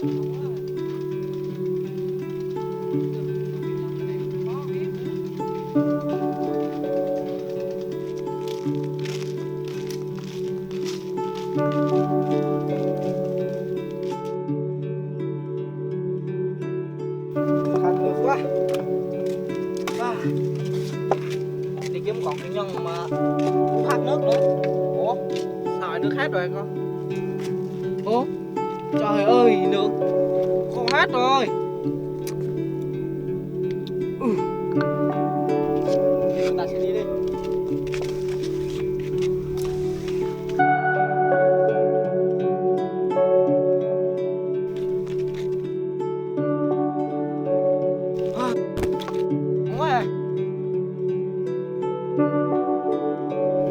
Khát nước quá. Đi kiếm còn cái nhân mà cũng khát nước nữa. Ủa sao lại nước hết rồi con? Ủa trời ơi nước khô hết rồi. Thì chúng ta sẽ đi đi.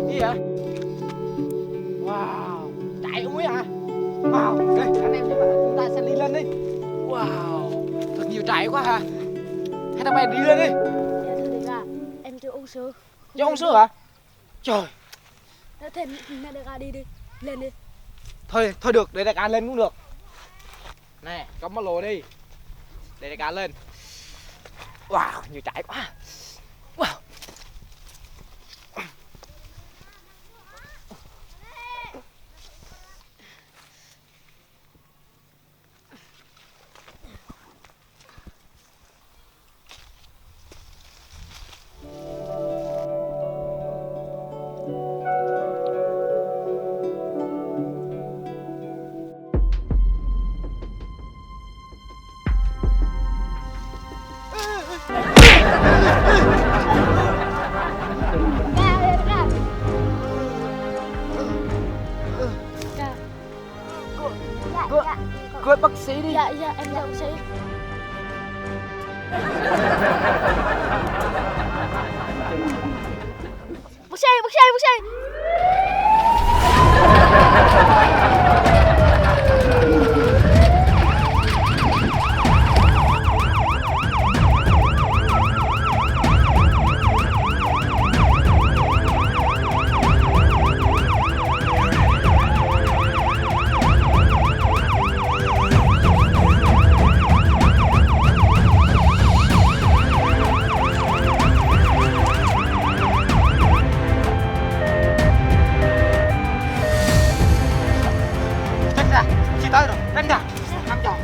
Gì vậy? Wow, chạy không biết hả? Wow, đây anh em chúng ta sẽ đi lên đi. Wow, thật nhiều chạy quá hả? Hay ta bay đi lên đi. Dạ thưa đại ca, em chưa uống sữa. Chưa uống sữa hả? Trời. Thế mẹ đại ca đi đi, lên đi. Thôi được, để đại ca lên cũng được. Nè, cắm ba lô đi. Để đại ca lên. Wow, nhiều chạy quá. Wow. Gọi bác sĩ đi. Dạ em là bác sĩ. Bác sĩ. Tới rồi, đánh ra, nắm tròn.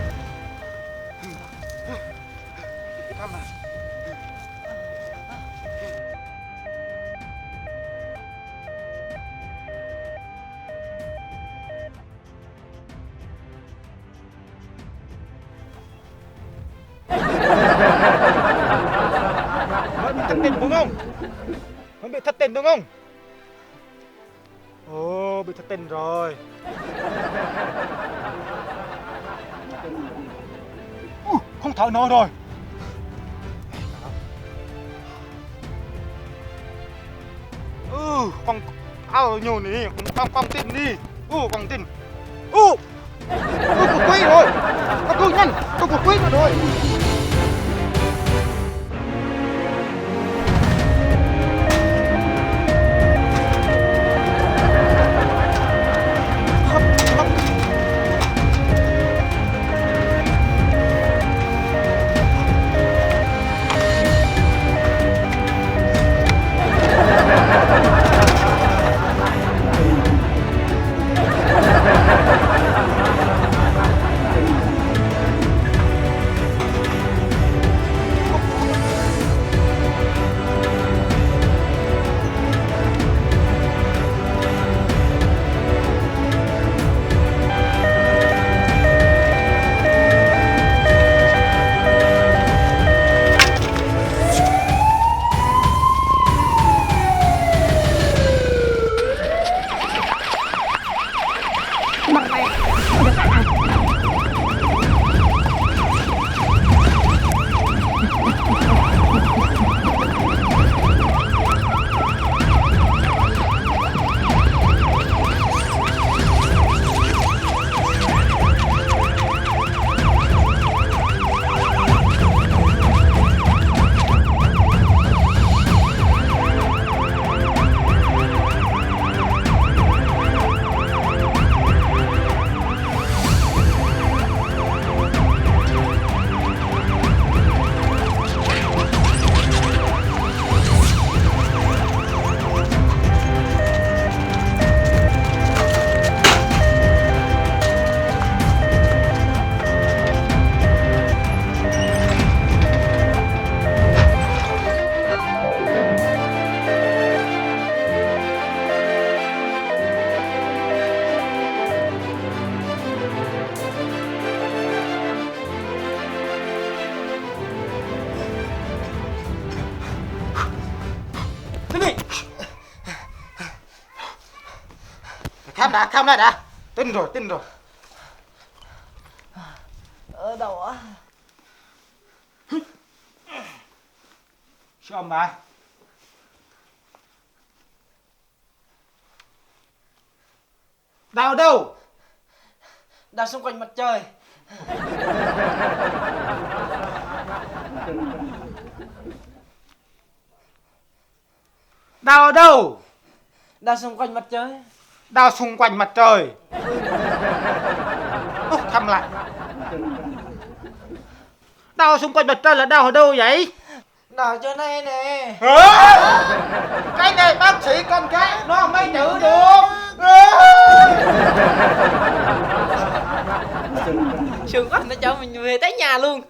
Vẫn bị thất tình đúng không? Vẫn bị thất tình đúng không? Ồ, bị thất tình rồi. Không thở nổi rồi. Con ao nhiều này, con tin đi. Con tin. Con quỷ rồi. Con cứu nhanh, con quỷ rồi. Khám đã. Tin rồi. Ở đâu á? Xôm bà. Đau ở đâu? Đau xung quanh mặt trời. Đau ở đâu? Đau xung quanh mặt trời. Đau xung quanh mặt trời. Thăm lại. Đau xung quanh mặt trời là đau ở đâu vậy? Đau chỗ này nè. Cái này bác sĩ con cái nó mới chữa được. Sướng quá, nó cho mình về tới nhà luôn.